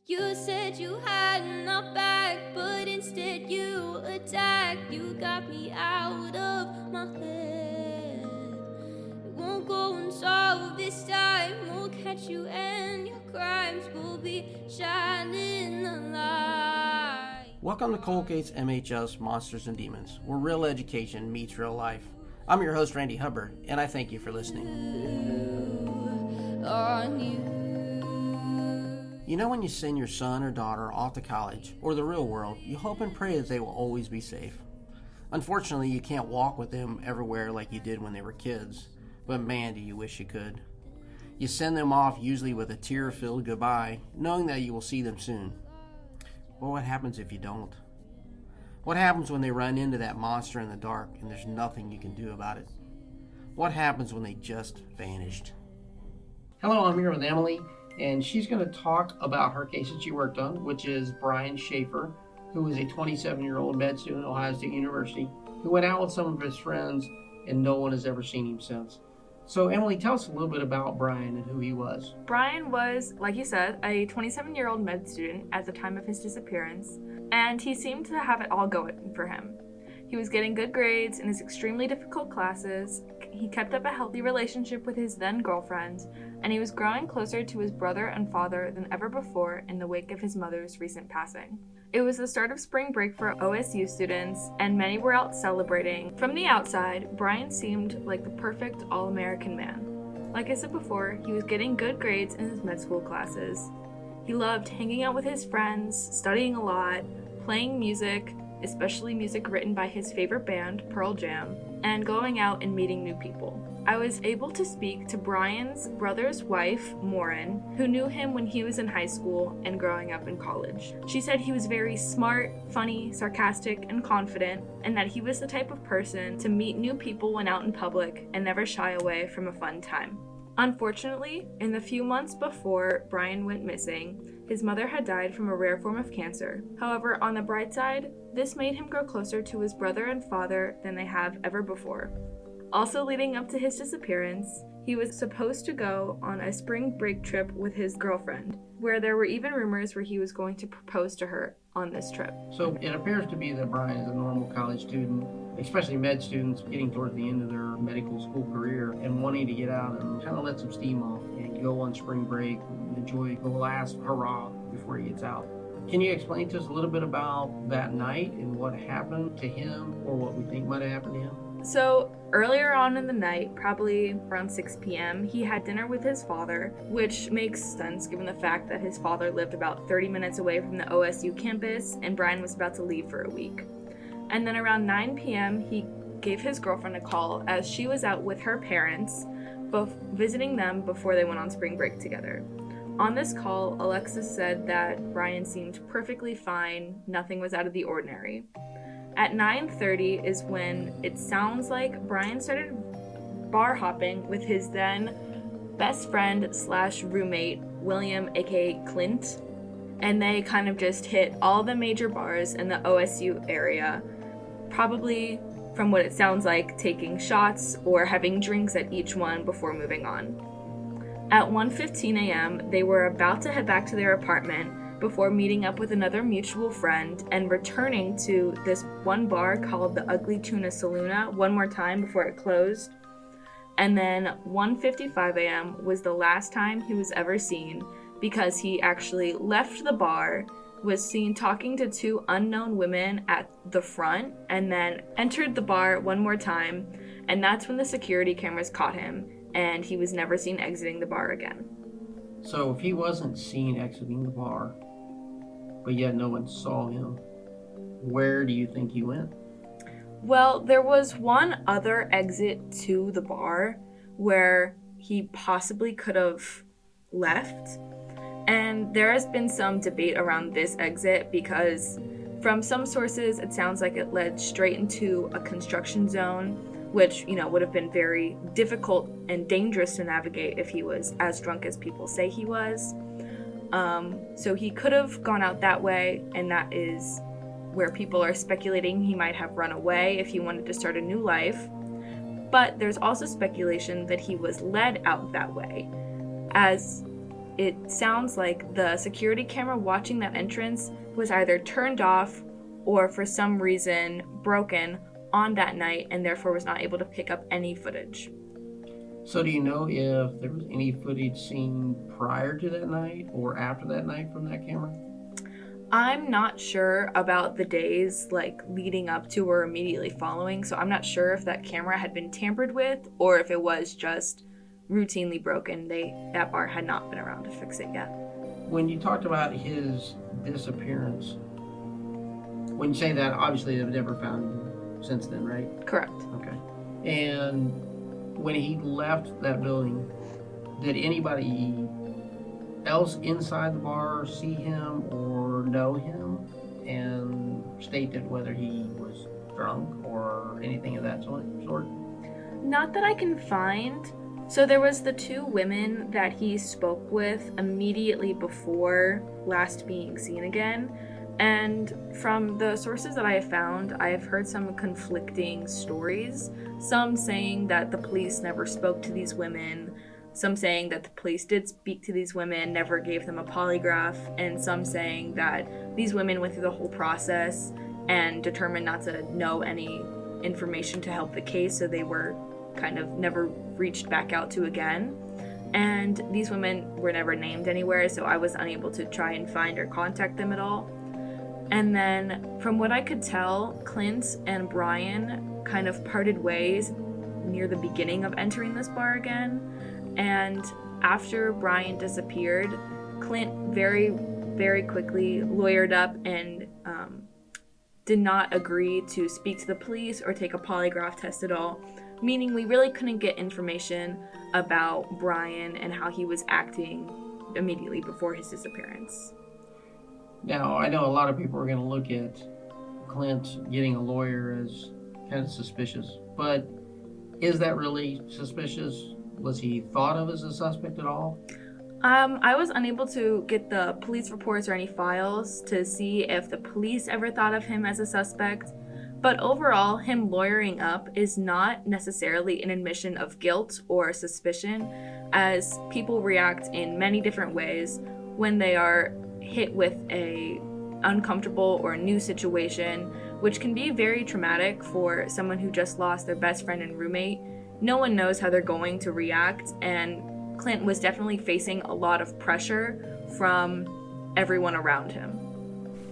You said you had my back, but instead you attacked. You got me out of my head. It won't go unsolved this time. We'll catch you and your crimes will be shining the light. Welcome to Colgate's MHS Monsters and Demons, where real education meets real life. I'm your host, Randy Hubbard, and I thank you for listening. You know, when you send your son or daughter off to college or the real world, you hope and pray that they will always be safe. Unfortunately, you can't walk with them everywhere like you did when they were kids, but man, do you wish you could. You send them off usually with a tear-filled goodbye, knowing that you will see them soon. But what happens if you don't? What happens when they run into that monster in the dark and there's nothing you can do about it? What happens when they just vanished? Hello, I'm here with Emily, and she's going to talk about her case that she worked on, which is Brian Shaffer, who is a 27-year-old med student at Ohio State University, who went out with some of his friends, and no one has ever seen him since. So, Emily, tell us a little bit about Brian and who he was. Brian was, like you said, a 27-year-old med student at the time of his disappearance, and he seemed to have it all going for him. He was getting good grades in his extremely difficult classes, he kept up a healthy relationship with his then-girlfriend, and he was growing closer to his brother and father than ever before in the wake of his mother's recent passing. It was the start of spring break for OSU students, and many were out celebrating. From the outside, Brian seemed like the perfect all-American man. Like I said before, he was getting good grades in his med school classes. He loved hanging out with his friends, studying a lot, playing music, especially music written by his favorite band, Pearl Jam, and going out and meeting new people. I was able to speak to Brian's brother's wife, Maureen, who knew him when he was in high school and growing up in college. She said he was very smart, funny, sarcastic, and confident, and that he was the type of person to meet new people when out in public and never shy away from a fun time. Unfortunately, in the few months before Brian went missing, his mother had died from a rare form of cancer. However, on the bright side, this made him grow closer to his brother and father than they have ever before. Also leading up to his disappearance, he was supposed to go on a spring break trip with his girlfriend, where there were even rumors where he was going to propose to her on this trip. So it appears to be that Brian is a normal college student, especially med students getting towards the end of their medical school career and wanting to get out and kind of let some steam off and go on spring break and enjoy the last hurrah before he gets out. Can you explain to us a little bit about that night and what happened to him or what we think might have happened to him? So earlier on in the night, probably around 6 p.m., he had dinner with his father, which makes sense given the fact that his father lived about 30 minutes away from the OSU campus and Brian was about to leave for a week. And then around 9 p.m., he gave his girlfriend a call as she was out with her parents, both visiting them before they went on spring break together. On this call, Alexis said that Brian seemed perfectly fine, nothing was out of the ordinary. At 9:30 is when it sounds like Brian started bar hopping with his then best friend / roommate, William, aka Clint, and they kind of just hit all the major bars in the OSU area, probably from what it sounds like taking shots or having drinks at each one before moving on. At 1:15 a.m., they were about to head back to their apartment before meeting up with another mutual friend and returning to this one bar called the Ugly Tuna Saloona one more time before it closed. And then 1:55 a.m. was the last time he was ever seen because he actually left the bar, was seen talking to two unknown women at the front, and then entered the bar one more time, and that's when the security cameras caught him, and he was never seen exiting the bar again. So if he wasn't seen exiting the bar, but yet no one saw him, where do you think he went? Well, there was one other exit to the bar where he possibly could have left, and there has been some debate around this exit because from some sources it sounds like it led straight into a construction zone, which, would have been very difficult and dangerous to navigate if he was as drunk as people say he was. So he could have gone out that way, and that is where people are speculating he might have run away if he wanted to start a new life. But there's also speculation that he was led out that way, as it sounds like the security camera watching that entrance was either turned off or for some reason broken on that night and therefore was not able to pick up any footage. So do you know if there was any footage seen prior to that night or after that night from that camera? I'm not sure about the days like leading up to or immediately following, so I'm not sure if that camera had been tampered with or if it was just routinely broken. That bar had not been around to fix it yet. When you talked about his disappearance, when you say that, obviously they've never found him since then, right? Correct. Okay. And when he left that building, did anybody else inside the bar see him or know him and stated whether he was drunk or anything of that sort? Not that I can find. So there was the two women that he spoke with immediately before last being seen again. And from the sources that I have found, I have heard some conflicting stories. Some saying that the police never spoke to these women, some saying that the police did speak to these women, never gave them a polygraph, and some saying that these women went through the whole process and determined not to know any information to help the case, so they were kind of never reached back out to again. And these women were never named anywhere, so I was unable to try and find or contact them at all. And then, from what I could tell, Clint and Brian kind of parted ways near the beginning of entering this bar again. And after Brian disappeared, Clint very, very quickly lawyered up and did not agree to speak to the police or take a polygraph test at all, meaning we really couldn't get information about Brian and how he was acting immediately before his disappearance. Now, I know a lot of people are going to look at Clint getting a lawyer as kind of suspicious, but is that really suspicious? Was he thought of as a suspect at all? I was unable to get the police reports or any files to see if the police ever thought of him as a suspect, but overall, him lawyering up is not necessarily an admission of guilt or suspicion, as people react in many different ways when they are hit with a uncomfortable or new situation, which can be very traumatic for someone who just lost their best friend and roommate. No one knows how they're going to react, and Clint was definitely facing a lot of pressure from everyone around him.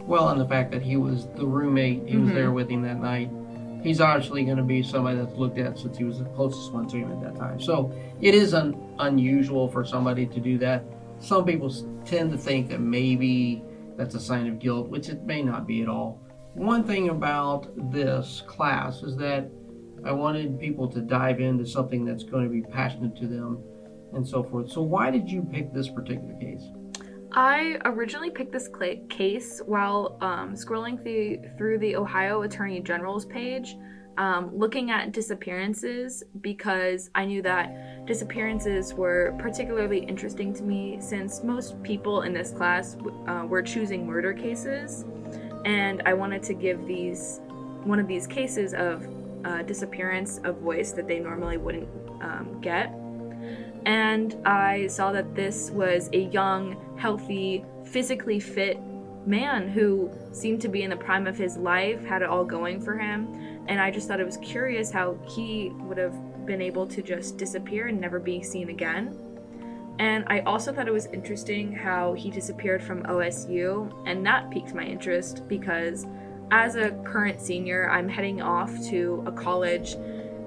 Well, and the fact that he was the roommate, he was there with him that night, he's obviously going to be somebody that's looked at since he was the closest one to him at that time. So it is unusual for somebody to do that. Some people tend to think that maybe that's a sign of guilt, which it may not be at all. One thing about this class is that I wanted people to dive into something that's going to be passionate to them and so forth. So why did you pick this particular case? I originally picked this case while scrolling through the Ohio Attorney General's page, looking at disappearances, because I knew that disappearances were particularly interesting to me since most people in this class were choosing murder cases, and I wanted to give one of these cases of disappearance a voice that they normally wouldn't get. And I saw that this was a young, healthy, physically fit man who seemed to be in the prime of his life, had it all going for him, and I just thought it was curious how he would have been able to just disappear and never be seen again. And I also thought it was interesting how he disappeared from OSU, and that piqued my interest because as a current senior, I'm heading off to a college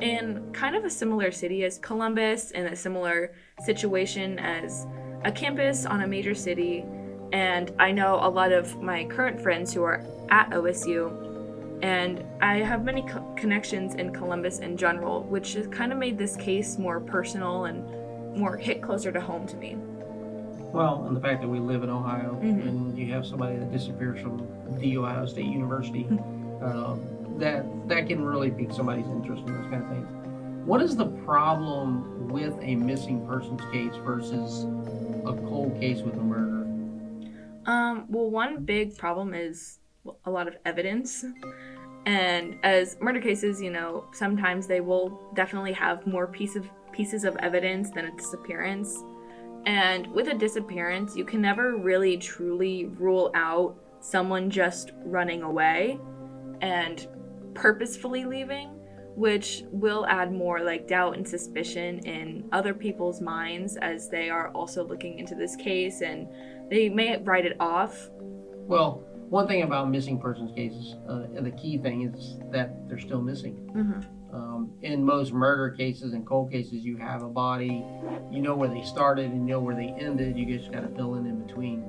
in kind of a similar city as Columbus, in a similar situation as a campus on a major city, and I know a lot of my current friends who are at OSU, and I have many connections in Columbus in general, which has kind of made this case more personal and more hit closer to home to me. Well, and the fact that we live in Ohio and you have somebody that disappears from the Ohio State University, that can really pique somebody's interest in those kind of things. What is the problem with a missing persons case versus a cold case with a murder? Well, one big problem is a lot of evidence. And as murder cases, sometimes they will definitely have more pieces of evidence than a disappearance. And with a disappearance, you can never really truly rule out someone just running away and purposefully leaving, which will add more like doubt and suspicion in other people's minds as they are also looking into this case, and they may write it off. Well, one thing about missing persons cases, the key thing is that they're still missing. In most murder cases and cold cases, you have a body, you know where they started and you know where they ended. You just got to fill in between.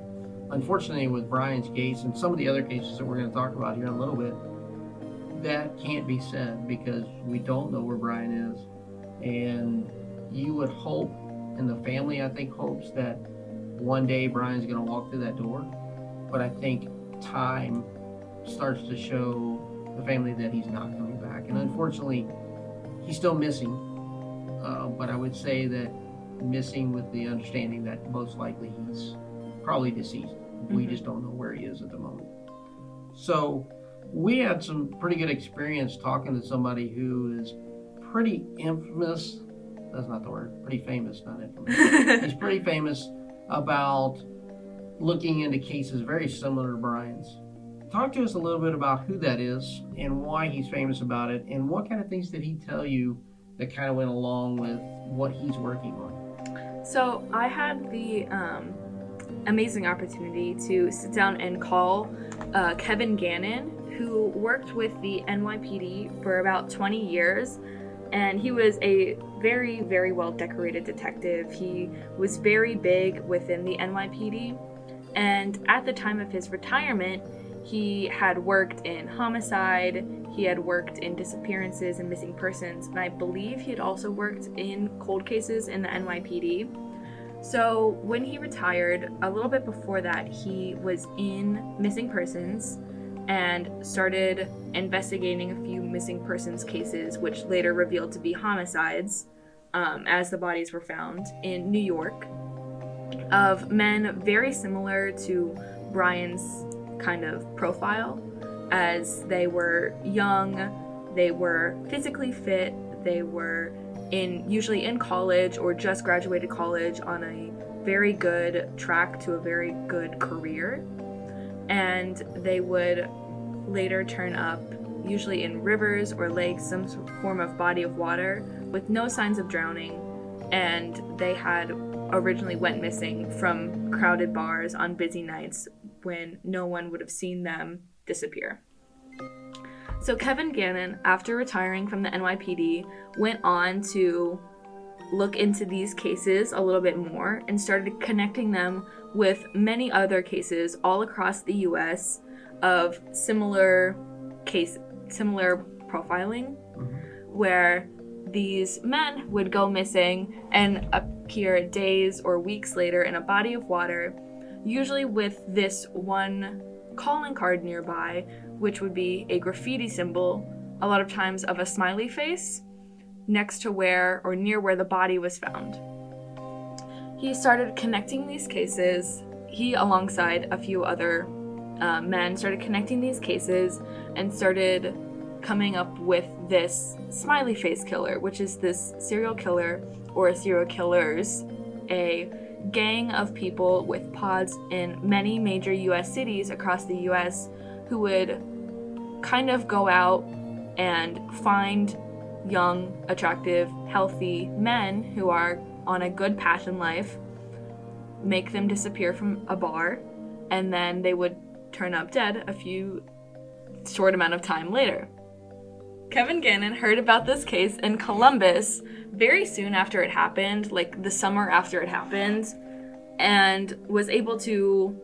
Unfortunately, with Brian's case and some of the other cases that we're going to talk about here in a little bit, that can't be said because we don't know where Brian is. And you would hope, and the family I think hopes, that one day Brian's going to walk through that door. But I think time starts to show the family that he's not coming back. And unfortunately, he's still missing. But I would say that missing with the understanding that most likely he's probably deceased. We just don't know where he is at the moment. So we had some pretty good experience talking to somebody who is pretty infamous. That's not the word. Pretty famous, not infamous. He's pretty famous about looking into cases very similar to Brian's. Talk to us a little bit about who that is and why he's famous about it, and what kind of things did he tell you that kind of went along with what he's working on? So I had the amazing opportunity to sit down and call Kevin Gannon, who worked with the NYPD for about 20 years. And he was a very, very well decorated detective. He was very big within the NYPD. And at the time of his retirement, he had worked in homicide, he had worked in disappearances and missing persons, and I believe he had also worked in cold cases in the NYPD. So when he retired, a little bit before that, he was in missing persons and started investigating a few missing persons cases, which later revealed to be homicides, as the bodies were found in New York, of men very similar to Brian's kind of profile, as they were young, they were physically fit, they were usually in college or just graduated college on a very good track to a very good career, and they would later turn up usually in rivers or lakes, some form of body of water, with no signs of drowning, and they had originally went missing from crowded bars on busy nights when no one would have seen them disappear. So Kevin Gannon, after retiring from the NYPD, went on to look into these cases a little bit more and started connecting them with many other cases all across the US of similar profiling, where these men would go missing and appear days or weeks later in a body of water, usually with this one calling card nearby, which would be a graffiti symbol, a lot of times of a smiley face, next to where or near where the body was found. He started connecting these cases. He, alongside a few other men, started connecting these cases and started coming up with this smiley face killer, which is this serial killer or serial killers, a gang of people with pods in many major US cities across the US who would kind of go out and find young, attractive, healthy men who are on a good path in life, make them disappear from a bar, and then they would turn up dead a few short amount of time later. Kevin Gannon heard about this case in Columbus very soon after it happened, like the summer after it happened, and was able to,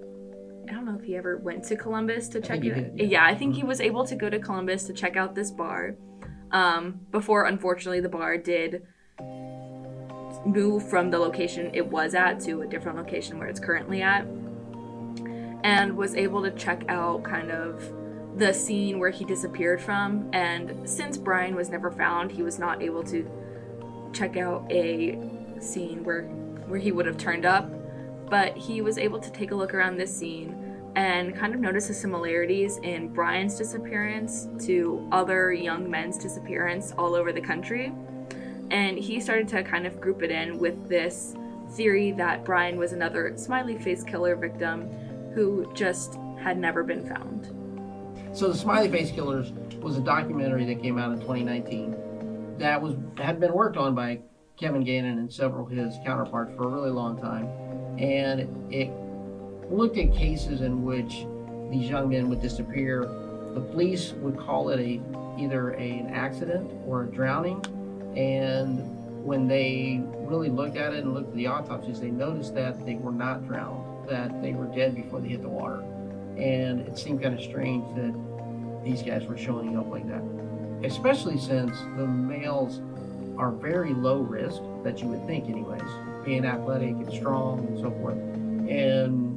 I don't know if he ever went to Columbus to check it out. Yeah, I think he was able to go to Columbus to check out this bar, before, unfortunately, the bar did move from the location it was at to a different location where it's currently at, and was able to check out kind of the scene where he disappeared from. And since Brian was never found, he was not able to check out a scene where he would have turned up, but he was able to take a look around this scene and kind of notice the similarities in Brian's disappearance to other young men's disappearance all over the country. And he started to kind of group it in with this theory that Brian was another smiley face killer victim who just had never been found. So the Smiley Face Killers was a documentary that came out in 2019 that had been worked on by Kevin Gannon and several of his counterparts for a really long time, and it looked at cases in which these young men would disappear. The police would call it either an accident or a drowning, and when they really looked at it and looked at the autopsies, they noticed that they were not drowned, that they were dead before they hit the water. And it seemed kind of strange that these guys were showing up like that, especially since the males are very low risk, that you would think anyways, being athletic and strong and so forth, and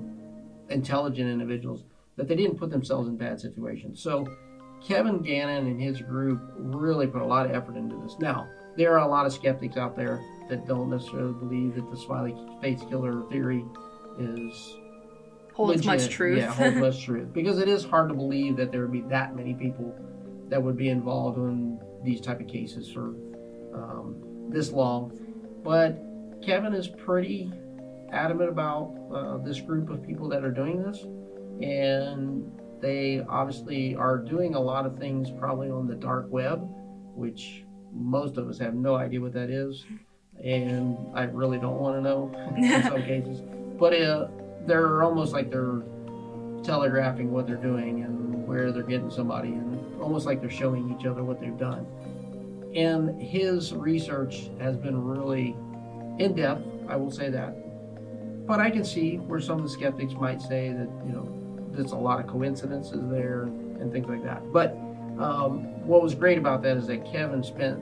intelligent individuals, that they didn't put themselves in bad situations. So Kevin Gannon and his group really put a lot of effort into this. Now, there are a lot of skeptics out there that don't necessarily believe that the Smiley Face Killer theory holds much truth. Yeah, holds much truth. Because it is hard to believe that there would be that many people that would be involved in these type of cases for this long. But Kevin is pretty adamant about this group of people that are doing this. And they obviously are doing a lot of things probably on the dark web, which most of us have no idea what that is. And I really don't want to know in some cases. But they're almost like they're telegraphing what they're doing and where they're getting somebody, and almost like they're showing each other what they've done. And his research has been really in-depth, I will say that. But I can see where some of the skeptics might say that, there's a lot of coincidences there and things like that. But what was great about that is that Kevin spent,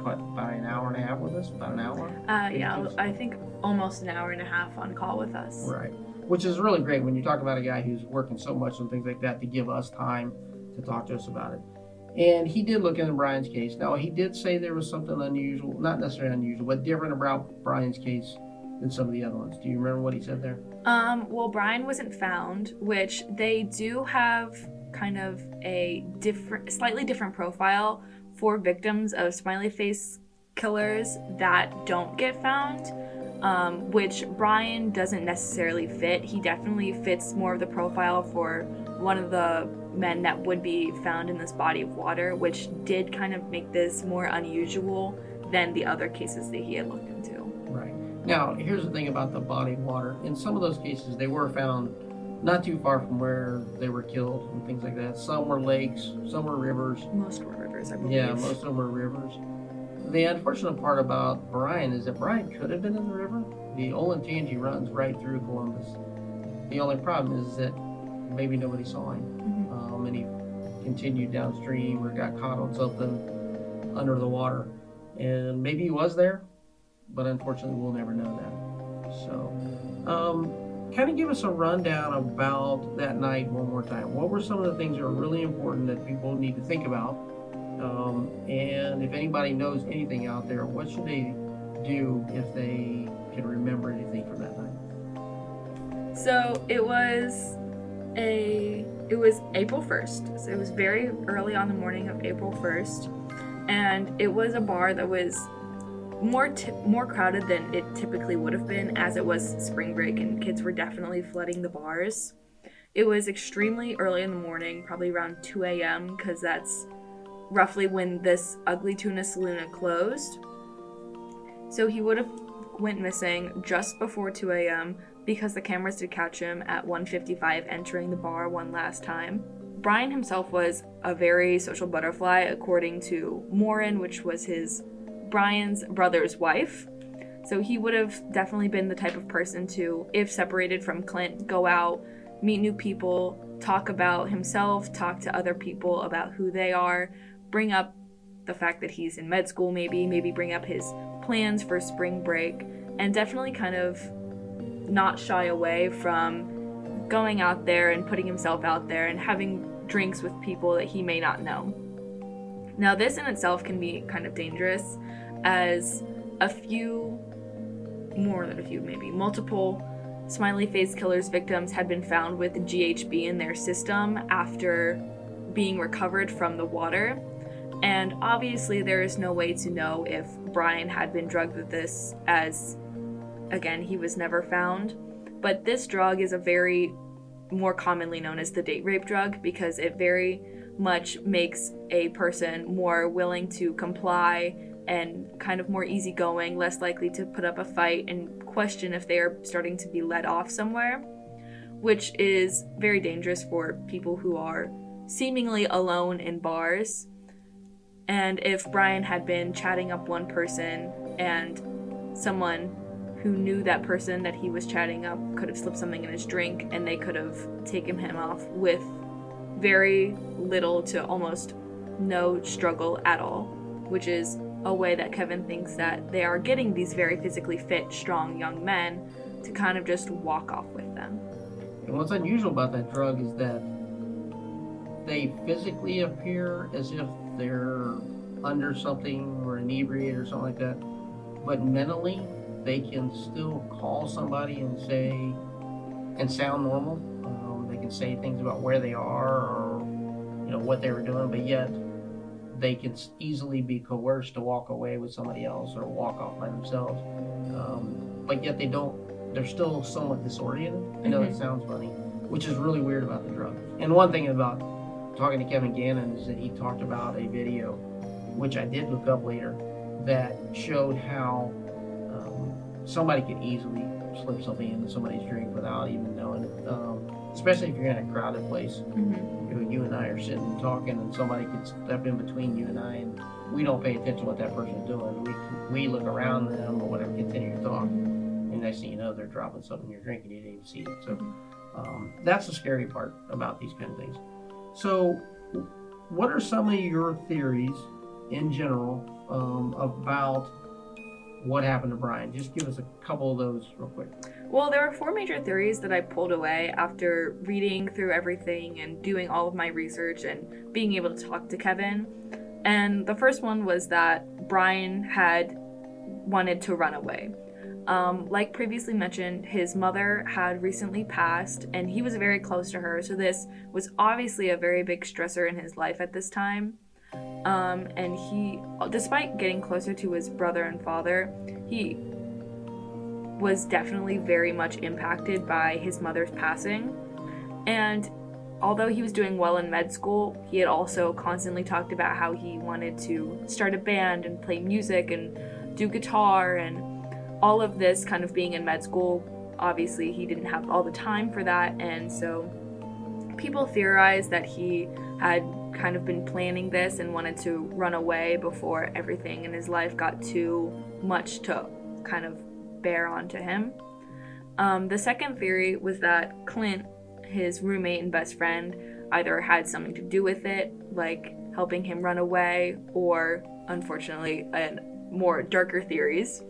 about an hour and a half with us? About an hour? Yeah, I think almost an hour and a half on call with us. Right. Which is really great when you talk about a guy who's working so much on things like that, to give us time to talk to us about it. And he did look into Brian's case. Now, he did say there was something unusual, not necessarily unusual, but different about Brian's case than some of the other ones. Do you remember what he said there? Well, Brian wasn't found, which they do have kind of a slightly different profile for victims of smiley face killers that don't get found, which Brian doesn't necessarily fit. He definitely fits more of the profile for one of the men that would be found in this body of water, which did kind of make this more unusual than the other cases that he had looked into. Right. Now, here's the thing about the body of water. In some of those cases, they were found not too far from where they were killed and things like that. Some were lakes, some were rivers. Most were rivers, I believe. Yeah, most of them were rivers. The unfortunate part about Brian is that Brian could have been in the river. The Olentangy runs right through Columbus. The only problem is that maybe nobody saw him. And he continued downstream or got caught on something under the water. And maybe he was there, but unfortunately we'll never know that. So, kind of give us a rundown about that night one more time. What were some of the things that are really important that people need to think about? And if anybody knows anything out there, what should they do if they can remember anything from that night? So it was April 1st. So it was very early on the morning of April 1st. And it was a bar that was more crowded than it typically would have been, as it was spring break and kids were definitely flooding the bars. It was extremely early in the morning, probably around 2 a.m. because that's roughly when this Ugly Tuna Saloon had closed. So he would have went missing just before 2 a.m. because the cameras did catch him at 1:55 entering the bar one last time. Brian himself was a very social butterfly, according to Maureen, which was Brian's brother's wife. So he would have definitely been the type of person to, if separated from Clint, go out, meet new people, talk about himself, talk to other people about who they are, bring up the fact that he's in med school, maybe bring up his plans for spring break, and definitely kind of not shy away from going out there and putting himself out there and having drinks with people that he may not know. Now, this in itself can be kind of dangerous, as multiple smiley face killers victims had been found with GHB in their system after being recovered from the water. And obviously there is no way to know if Brian had been drugged with this as again, he was never found. But this drug is a very more commonly known as the date rape drug because it very much makes a person more willing to comply and kind of more easygoing, less likely to put up a fight and question if they are starting to be let off somewhere, which is very dangerous for people who are seemingly alone in bars. And if Brian had been chatting up one person and someone who knew that person that he was chatting up could have slipped something in his drink and they could have taken him off with very little to almost no struggle at all, which is a way that Kevin thinks that they are getting these very physically fit, strong young men to kind of just walk off with them. And what's unusual about that drug is that they physically appear as if they're under something or inebriated or something like that, but mentally they can still call somebody and say and sound normal. They can say things about where they are or what they were doing, but yet they can easily be coerced to walk away with somebody else or walk off by themselves. But yet they're still somewhat disoriented. I know that sounds funny, which is really weird about the drug. And one thing about talking to Kevin Gannon is that he talked about a video, which I did look up later, that showed how somebody could easily slip something into somebody's drink without even knowing it. Especially if you're in a crowded place. You and I are sitting and talking, and somebody could step in between you and I, and we don't pay attention to what that person is doing. We look around them or whatever, continue to talk, and next thing you know, they're dropping something in your drink, and you didn't even see it. So that's the scary part about these kind of things. So, what are some of your theories in general about what happened to Brian? Just give us a couple of those real quick. Well, there are 4 major theories that I pulled away after reading through everything and doing all of my research and being able to talk to Kevin. And the first one was that Brian had wanted to run away. Like previously mentioned, his mother had recently passed and he was very close to her. So this was obviously a very big stressor in his life at this time. And he, despite getting closer to his brother and father, he was definitely very much impacted by his mother's passing. And although he was doing well in med school, he had also constantly talked about how he wanted to start a band and play music and do guitar, and all of this kind of being in med school, obviously he didn't have all the time for that. And so people theorize that he had kind of been planning this and wanted to run away before everything in his life got too much to kind of bear onto him. The second theory was that Clint, his roommate and best friend, either had something to do with it, like helping him run away, or unfortunately, more darker theories.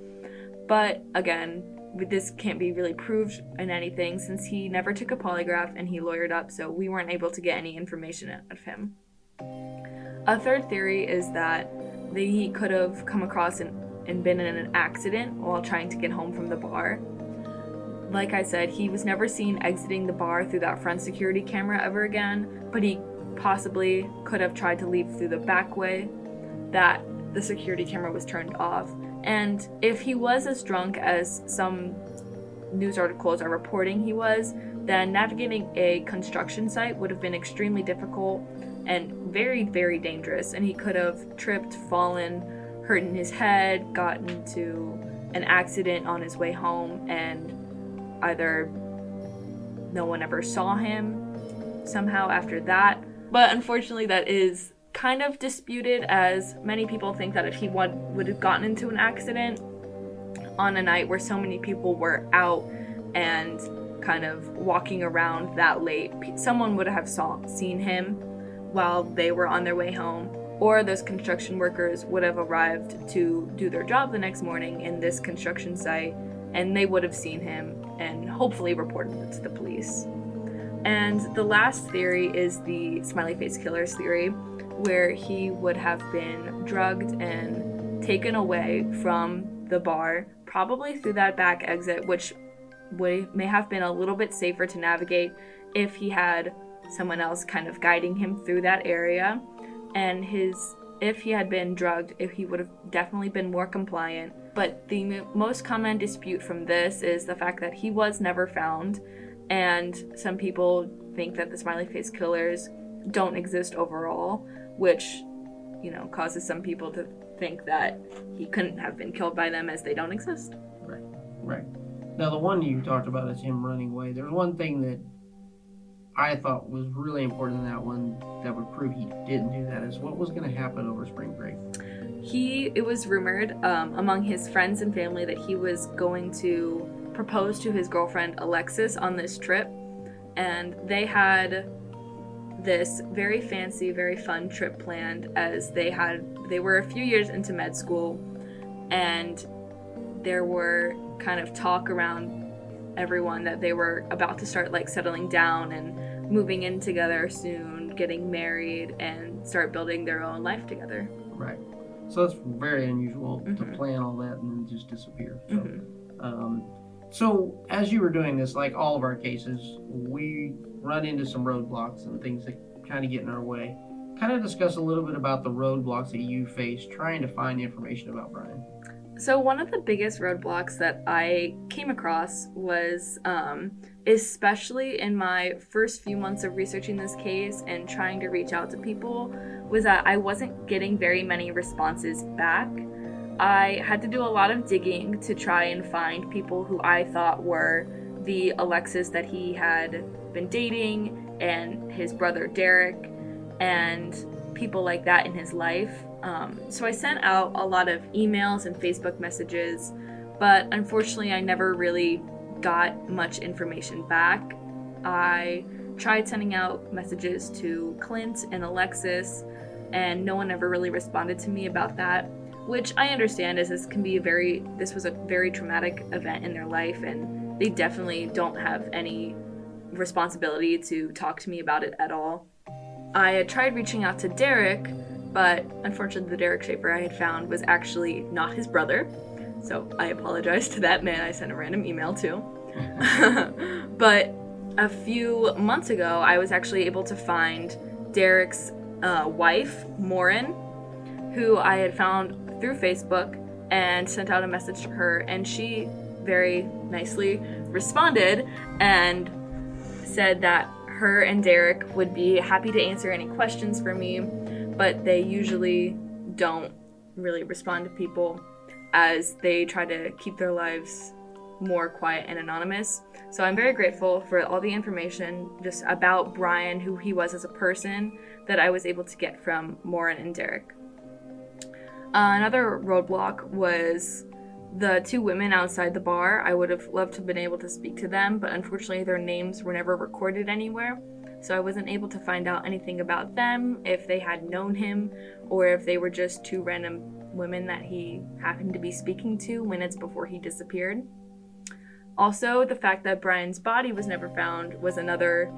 But again, this can't be really proved in anything since he never took a polygraph and he lawyered up, so we weren't able to get any information out of him. A third theory is that he could have come across and been in an accident while trying to get home from the bar. Like I said, he was never seen exiting the bar through that front security camera ever again, but he possibly could have tried to leave through the back way that the security camera was turned off. And if he was as drunk as some news articles are reporting he was, then navigating a construction site would have been extremely difficult and very, very dangerous. And he could have tripped, fallen, hurt his head, gotten into an accident on his way home, and either no one ever saw him somehow after that. But unfortunately, that is kind of disputed, as many people think that if he would have gotten into an accident on a night where so many people were out and kind of walking around that late, someone would have seen him while they were on their way home, or those construction workers would have arrived to do their job the next morning in this construction site, and they would have seen him and hopefully reported it to the police. And the last theory is the smiley face killers theory, where he would have been drugged and taken away from the bar, probably through that back exit, which may have been a little bit safer to navigate if he had someone else kind of guiding him through that area. And his if he had been drugged, if he would have definitely been more compliant. But the most common dispute from this is the fact that he was never found, and some people think that the smiley face killers don't exist overall, which, causes some people to think that he couldn't have been killed by them as they don't exist. Right. Now, the one you talked about is him running away. There's one thing that I thought was really important in that one that would prove he didn't do that, is what was going to happen over spring break. It was rumored among his friends and family that he was going to propose to his girlfriend Alexis on this trip, and they had this very fancy, very fun trip planned, as they were a few years into med school, and there were kind of talk around everyone that they were about to start settling down and moving in together soon, getting married, and start building their own life together. Right. So it's very unusual to plan all that and then just disappear. So, so as you were doing this, like all of our cases, we run into some roadblocks and things that kind of get in our way. Kind of discuss a little bit about the roadblocks that you faced trying to find information about Brian. So one of the biggest roadblocks that I came across was, especially in my first few months of researching this case and trying to reach out to people, was that I wasn't getting very many responses back. I had to do a lot of digging to try and find people who I thought were the Alexis that he had been dating, and his brother Derek, and people like that in his life. So I sent out a lot of emails and Facebook messages, but unfortunately I never really got much information back. I tried sending out messages to Clint and Alexis, and no one ever really responded to me about that, which I understand, as this was a very traumatic event in their life, and they definitely don't have any responsibility to talk to me about it at all. I had tried reaching out to Derek, but unfortunately the Derek Shaffer I had found was actually not his brother, so I apologize to that man I sent a random email to. But a few months ago, I was actually able to find Derek's wife, Maureen, who I had found through Facebook, and sent out a message to her, and she very nicely responded and said that her and Derek would be happy to answer any questions for me, but they usually don't really respond to people, as they try to keep their lives more quiet and anonymous. So I'm very grateful for all the information just about Brian, who he was as a person, that I was able to get from Maureen and Derek. Another roadblock was the two women outside the bar. I would have loved to have been able to speak to them, but unfortunately their names were never recorded anywhere, so I wasn't able to find out anything about them, if they had known him, or if they were just two random women that he happened to be speaking to minutes before he disappeared. Also, the fact that Brian's body was never found was another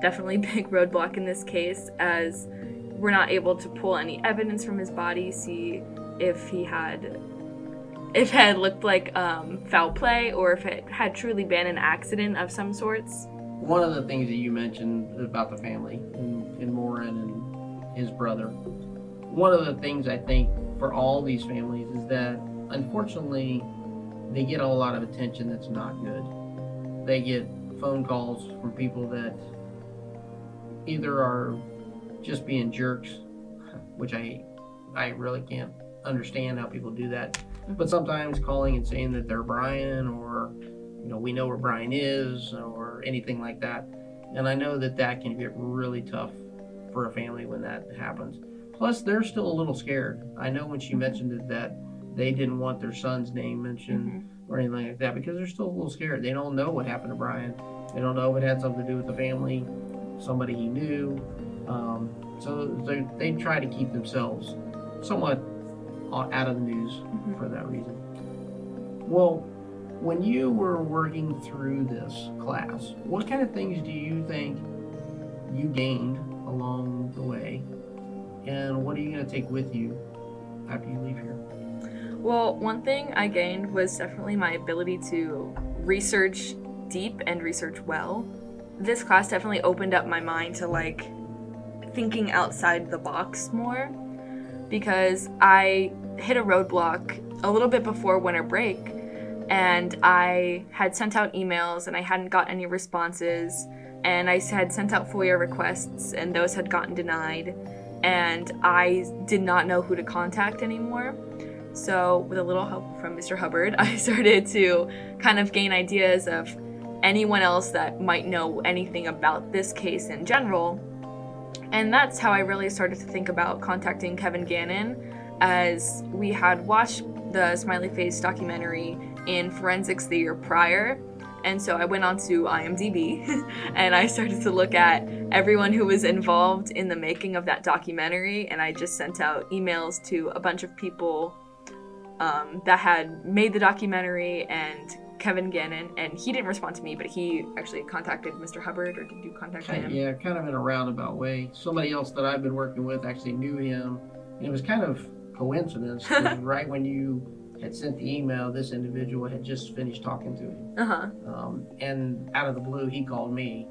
definitely big roadblock in this case, as we're not able to pull any evidence from his body, see if it had looked like foul play, or if it had truly been an accident of some sorts. One of the things that you mentioned about the family and Maureen and his brother, one of the things I think for all these families is that unfortunately they get a lot of attention that's not good. They get phone calls from people that either are just being jerks, which I really can't understand how people do that, but sometimes calling and saying that they're Brian, or we know where Brian is, or anything like that. And I know that can get really tough for a family when that happens. Plus, they're still a little scared. I know when she mentioned it that they didn't want their son's name mentioned or anything like that, because they're still a little scared. They don't know what happened to Brian. They don't know if it had something to do with the family, somebody he knew. So they try to keep themselves somewhat out of the news for that reason. Well, when you were working through this class, what kind of things do you think you gained along the way? And what are you going to take with you after you leave here? Well, one thing I gained was definitely my ability to research deep and research well. This class definitely opened up my mind to thinking outside the box more. because I hit a roadblock a little bit before winter break, and I had sent out emails and I hadn't got any responses, and I had sent out FOIA requests and those had gotten denied, and I did not know who to contact anymore. So with a little help from Mr. Hubbard, I started to kind of gain ideas of anyone else that might know anything about this case in general. And that's how I really started to think about contacting Kevin Gannon, as we had watched the Smiley Face documentary in forensics the year prior. And so I went on to IMDb and I started to look at everyone who was involved in the making of that documentary, and I just sent out emails to a bunch of people that had made the documentary and Kevin Gannon, and he didn't respond to me, but he actually contacted Mr. Hubbard. Or did you contact him? Yeah, kind of in a roundabout way. Somebody else that I've been working with actually knew him, and it was kind of coincidence. Right when you had sent the email, this individual had just finished talking to him. And out of the blue, he called me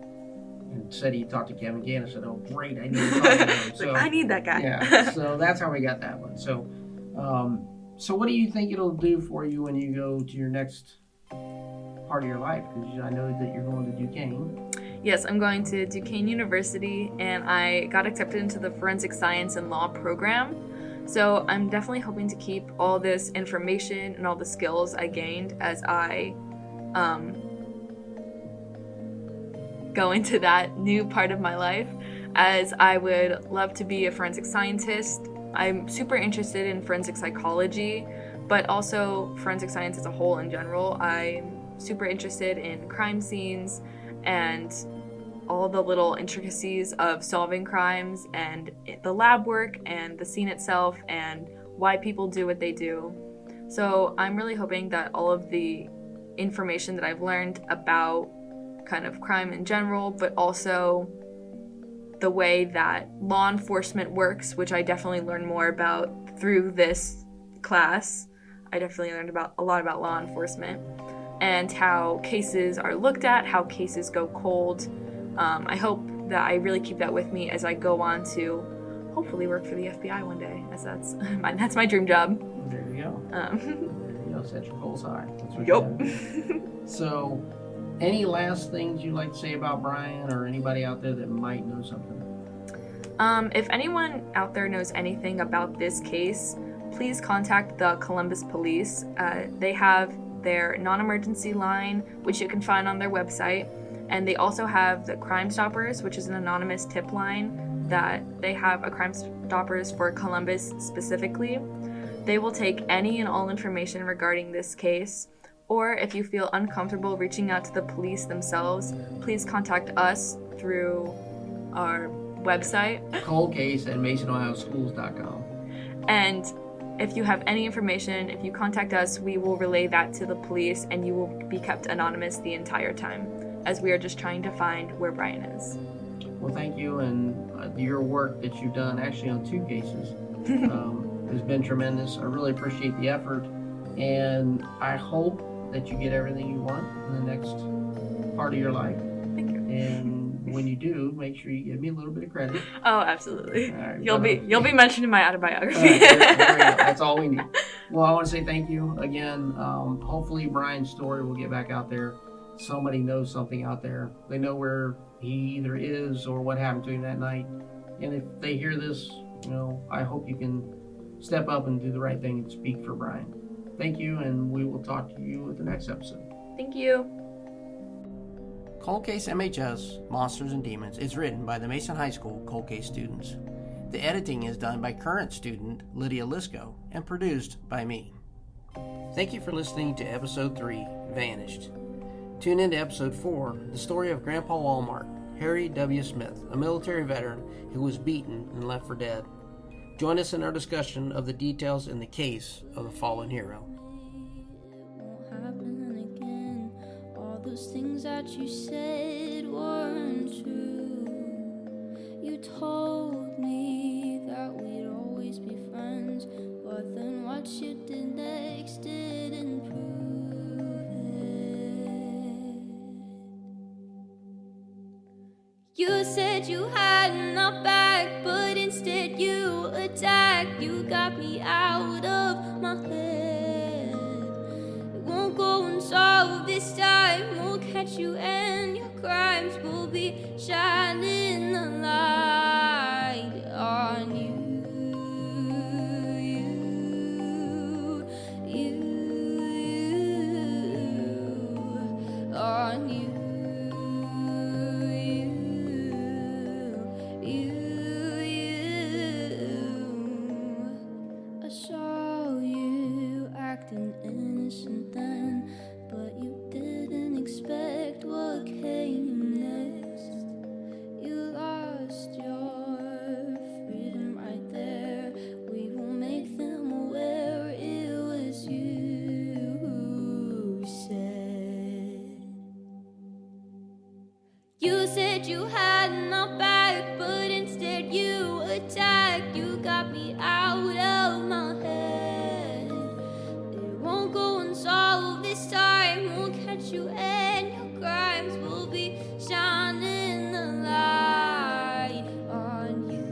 and said he talked to Kevin Gannon. I said, "Oh, great, I need to talk to him." So, I need that guy. Yeah, so that's how we got that one. So, so what do you think it'll do for you when you go to your next part of your life? Because I know that you're going to Duquesne. Yes, I'm going to Duquesne University, and I got accepted into the Forensic Science and Law program. So I'm definitely hoping to keep all this information and all the skills I gained as I go into that new part of my life, as I would love to be a forensic scientist. I'm super interested in forensic psychology, but also forensic science as a whole in general. I'm super interested in crime scenes and all the little intricacies of solving crimes and the lab work and the scene itself and why people do what they do. So I'm really hoping that all of the information that I've learned about kind of crime in general, but also the way that law enforcement works, which I definitely learned more about through this class. I definitely learned a lot about law enforcement and how cases are looked at, how cases go cold. I hope that I really keep that with me as I go on to hopefully work for the FBI one day, as that's my dream job. There you go. There you go. Set your goals high. That's what Yep. So, any last things you'd like to say about Brian, or anybody out there that might know something? If anyone out there knows anything about this case, please contact the Columbus Police. They have their non-emergency line, which you can find on their website. And they also have the Crime Stoppers, which is an anonymous tip line that they have a Crime Stoppers for Columbus specifically. They will take any and all information regarding this case, or if you feel uncomfortable reaching out to the police themselves, please contact us through our website. coldcase@masonohioschools.com. And if you have any information, if you contact us, we will relay that to the police and you will be kept anonymous the entire time, as we are just trying to find where Brian is. Well, thank you, and your work that you've done actually on 2 cases has been tremendous. I really appreciate the effort, and I hope that you get everything you want in the next part of your life. Thank you. And when you do, make sure you give me a little bit of credit. Oh, absolutely. Right, you'll be mentioned in my autobiography. Right, there you go. That's all we need. Well, I want to say thank you again. Hopefully Brian's story will get back out there. Somebody knows something out there. They know where he either is or what happened to him that night. And if they hear this, I hope you can step up and do the right thing and speak for Brian. Thank you, and we will talk to you at the next episode. Thank you. Cold Case MHS, Monsters and Demons is written by the Mason High School Cold Case students. The editing is done by current student Lydia Lisco and produced by me. Thank you for listening to Episode 3, Vanished. Tune in to Episode 4, the story of Grandpa Walmart, Harry W. Smith, a military veteran who was beaten and left for dead. Join us in our discussion of the details in the case of the fallen hero. It won't happen again. All those things that you said weren't true. You told me that we'd always be friends, but then what you did next didn't prove it. You said you had my back, but instead you attacked. You got my head. It won't go unsolved this time. We'll catch you and your crimes will be shining the light on you. On you. I saw you acting innocent then, but you didn't expect what came next. You lost your freedom right there. We will make them aware it was you who said. You said you had my back, but instead you attacked. You got me out of my head. It won't go unsolved this time. We'll catch you and your crimes will be shining the light on you.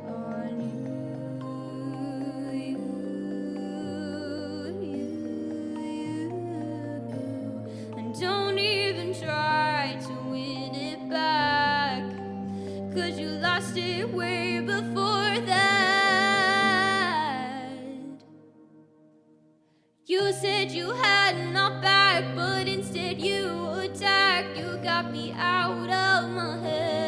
On and don't even try to win it back, 'cause you lost it way before that. You said you had my back, but instead you attacked. You got me out of my head.